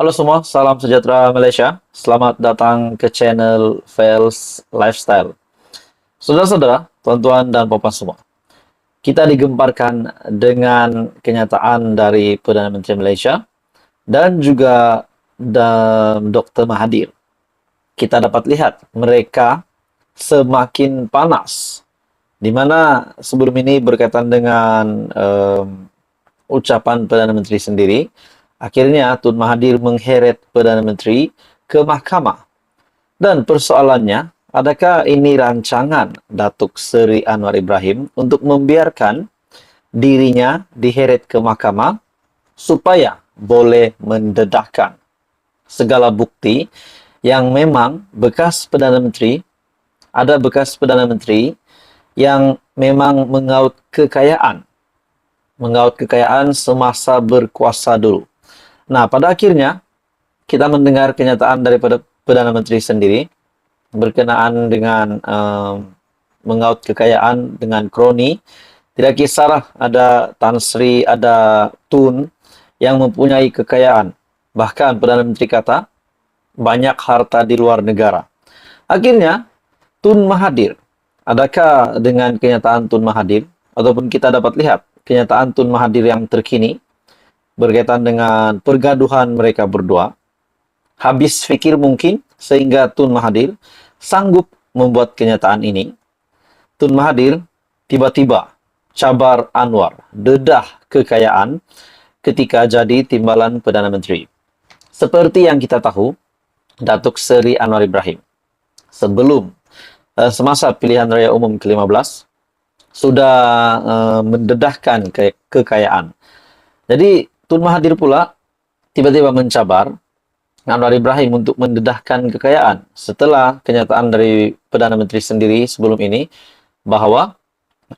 Halo semua, salam sejahtera Malaysia. Selamat datang ke channel Fails Lifestyle. Saudara-saudara, tuan-tuan dan puan semua, kita digemparkan dengan kenyataan dari Perdana Menteri Malaysia dan juga Dr. Mahathir. Kita dapat lihat mereka semakin panas, di mana sebelum ini berkaitan dengan ucapan Perdana Menteri sendiri. Akhirnya Tun Mahathir mengheret Perdana Menteri ke mahkamah. Dan persoalannya, adakah ini rancangan Datuk Seri Anwar Ibrahim untuk membiarkan dirinya diheret ke mahkamah supaya boleh mendedahkan segala bukti yang memang bekas Perdana Menteri, ada bekas Perdana Menteri yang memang mengaut kekayaan semasa berkuasa dulu. Nah, pada akhirnya kita mendengar kenyataan daripada Perdana Menteri sendiri berkenaan dengan mengaut kekayaan dengan kroni. Tidak kisahlah ada Tan Sri, ada Tun yang mempunyai kekayaan. Bahkan Perdana Menteri kata banyak harta di luar negara. Akhirnya Tun Mahathir, adakah dengan kenyataan Tun Mahathir ataupun kita dapat lihat kenyataan Tun Mahathir yang terkini berkaitan dengan pergaduhan mereka berdua, habis fikir mungkin sehingga Tun Mahathir sanggup membuat kenyataan ini. Tun Mahathir tiba-tiba cabar Anwar, dedah kekayaan ketika jadi timbalan Perdana Menteri. Seperti yang kita tahu, Datuk Seri Anwar Ibrahim sebelum semasa pilihan raya umum ke-15 sudah mendedahkan kekayaan. Jadi Tun Mahathir pula tiba-tiba mencabar Anwar Ibrahim untuk mendedahkan kekayaan setelah kenyataan dari Perdana Menteri sendiri sebelum ini bahwa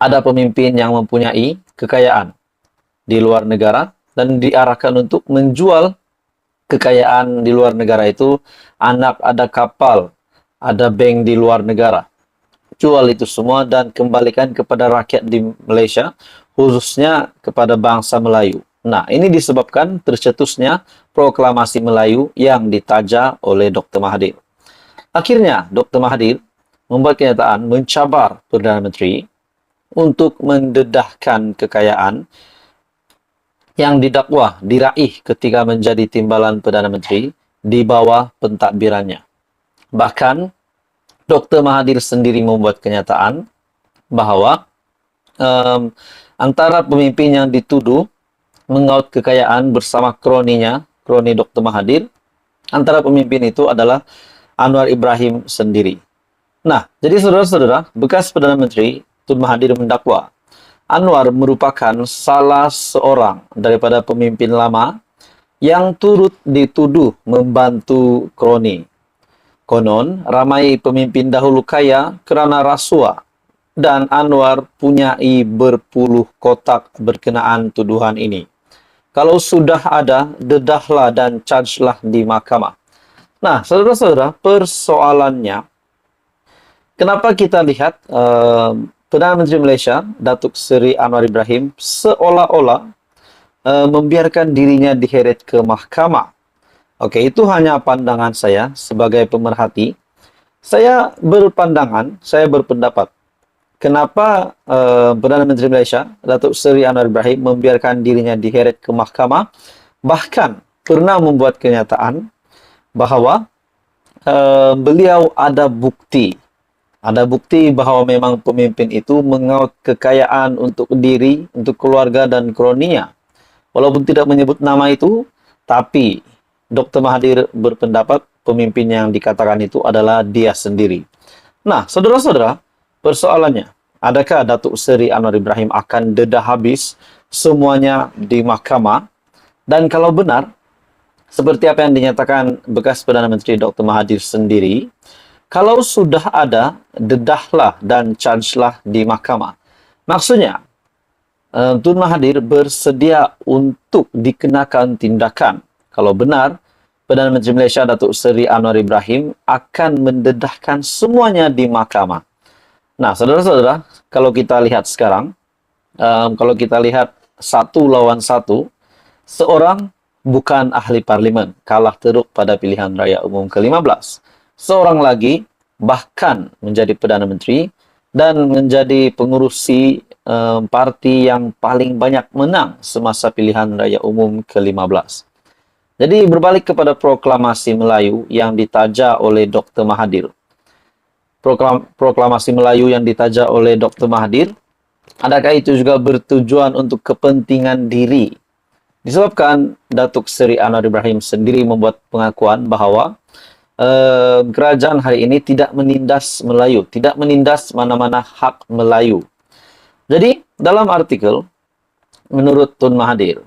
ada pemimpin yang mempunyai kekayaan di luar negara dan diarahkan untuk menjual kekayaan di luar negara itu, anak ada kapal, ada bank di luar negara. Jual itu semua dan kembalikan kepada rakyat di Malaysia, khususnya kepada bangsa Melayu. Nah, ini disebabkan tercetusnya proklamasi Melayu yang ditaja oleh Dr. Mahathir. Akhirnya, Dr. Mahathir membuat kenyataan mencabar Perdana Menteri untuk mendedahkan kekayaan yang didakwa diraih ketika menjadi timbalan Perdana Menteri di bawah pentadbirannya. Bahkan, Dr. Mahathir sendiri membuat kenyataan bahwa antara pemimpin yang dituduh mengaut kekayaan bersama kroninya, kroni Dr. Mahathir, antara pemimpin itu adalah Anwar Ibrahim sendiri. Nah, jadi saudara-saudara, bekas Perdana Menteri Tun Mahathir mendakwa Anwar merupakan salah seorang daripada pemimpin lama yang turut dituduh membantu kroni. Konon, ramai pemimpin dahulu kaya kerana rasuah dan Anwar punyai berpuluh kotak berkenaan tuduhan ini. Kalau sudah ada, dedahlah dan chargelah di mahkamah. Nah, saudara-saudara, persoalannya, kenapa kita lihat Perdana Menteri Malaysia, Datuk Seri Anwar Ibrahim, seolah-olah membiarkan dirinya diheret ke mahkamah. Oke, itu hanya pandangan saya sebagai pemerhati. Saya berpendapat, kenapa Perdana Menteri Malaysia, Datuk Seri Anwar Ibrahim membiarkan dirinya diheret ke mahkamah, bahkan pernah membuat kenyataan bahawa beliau ada bukti bahawa memang pemimpin itu mengaut kekayaan untuk diri, untuk keluarga dan kroninya. Walaupun tidak menyebut nama itu, tapi Dr. Mahathir berpendapat pemimpin yang dikatakan itu adalah dia sendiri. Nah, saudara-saudara, persoalannya, adakah Datuk Seri Anwar Ibrahim akan dedah habis semuanya di mahkamah? Dan kalau benar, seperti apa yang dinyatakan bekas Perdana Menteri Dr. Mahathir sendiri, kalau sudah ada, dedahlah dan chargelah di mahkamah. Maksudnya, Tun Mahathir bersedia untuk dikenakan tindakan. Kalau benar, Perdana Menteri Malaysia Datuk Seri Anwar Ibrahim akan mendedahkan semuanya di mahkamah. Nah, saudara-saudara, kalau kita lihat sekarang, kalau kita lihat satu lawan satu, seorang bukan ahli parlimen, kalah teruk pada pilihan raya umum ke-15. Seorang lagi bahkan menjadi Perdana Menteri dan menjadi pengurusi parti yang paling banyak menang semasa pilihan raya umum ke-15. Jadi berbalik kepada proklamasi Melayu yang ditaja oleh Dr. Mahathir. Proklamasi Melayu yang ditaja oleh Dr. Mahathir, adakah itu juga bertujuan untuk kepentingan diri? Disebabkan Datuk Seri Anwar Ibrahim sendiri membuat pengakuan bahawa kerajaan hari ini tidak menindas Melayu, tidak menindas mana-mana hak Melayu. Jadi, dalam artikel, menurut Tun Mahathir,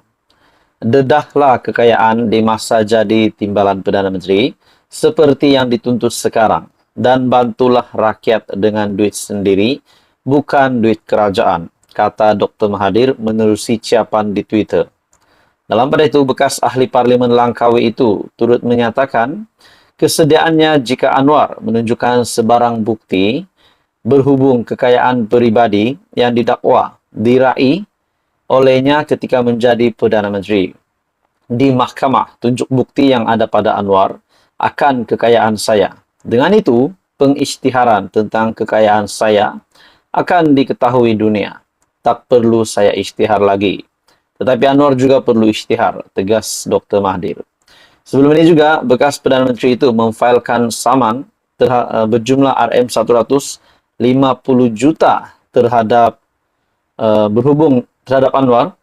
dedahlah kekayaan di masa jadi timbalan Perdana Menteri seperti yang dituntut sekarang dan bantulah rakyat dengan duit sendiri, bukan duit kerajaan, kata Dr. Mahathir menerusi ciapan di Twitter. Dalam pada itu, bekas ahli parlimen Langkawi itu turut menyatakan kesediaannya jika Anwar menunjukkan sebarang bukti berhubung kekayaan peribadi yang didakwa diraih olehnya ketika menjadi Perdana Menteri. Di mahkamah, tunjuk bukti yang ada pada Anwar akan kekayaan saya. Dengan itu, pengisytiharan tentang kekayaan saya akan diketahui dunia. Tak perlu saya isytihar lagi. Tetapi Anwar juga perlu isytihar, tegas Dr. Mahathir. Sebelum ini juga, bekas Perdana Menteri itu memfailkan saman berjumlah RM150 juta terhadap Anwar,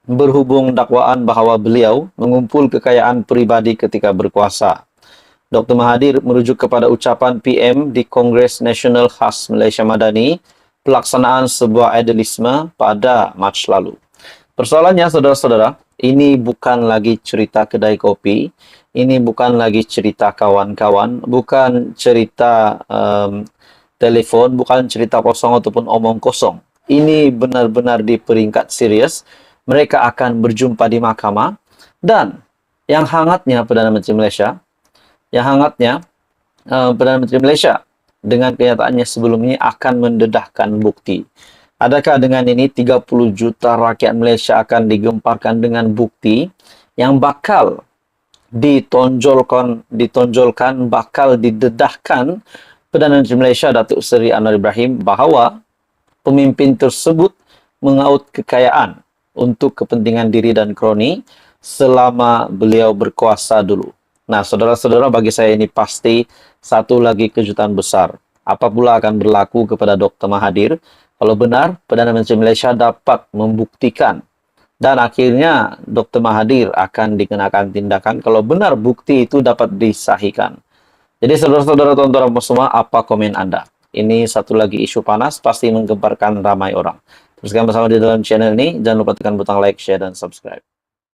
berhubung dakwaan bahawa beliau mengumpul kekayaan peribadi ketika berkuasa. Dr. Mahathir merujuk kepada ucapan PM di Kongres Nasional Khas Malaysia Madani, pelaksanaan sebuah idealisme pada Mac lalu. Persoalannya, saudara-saudara, ini bukan lagi cerita kedai kopi, ini bukan lagi cerita kawan-kawan, bukan cerita telefon, bukan cerita kosong ataupun omong kosong. Ini benar-benar di peringkat serius. Mereka akan berjumpa di mahkamah dan yang hangatnya Perdana Menteri Malaysia dengan kenyataannya sebelum ini akan mendedahkan bukti. Adakah dengan ini 30 juta rakyat Malaysia akan digemparkan dengan bukti yang bakal ditonjolkan, bakal didedahkan Perdana Menteri Malaysia Datuk Seri Anwar Ibrahim bahawa pemimpin tersebut mengaut kekayaan untuk kepentingan diri dan kroni selama beliau berkuasa dulu. Nah, saudara-saudara, bagi saya ini pasti satu lagi kejutan besar. Apa pula akan berlaku kepada Dr. Mahathir kalau benar Perdana Menteri Malaysia dapat membuktikan dan akhirnya Dr. Mahathir akan dikenakan tindakan kalau benar bukti itu dapat disahihkan. Jadi saudara-saudara, tuan-tuan semua, apa komen Anda? Ini satu lagi isu panas, pasti menggemparkan ramai orang. Teruskan bersama di dalam channel ini, jangan lupa tekan butang like, share, dan subscribe.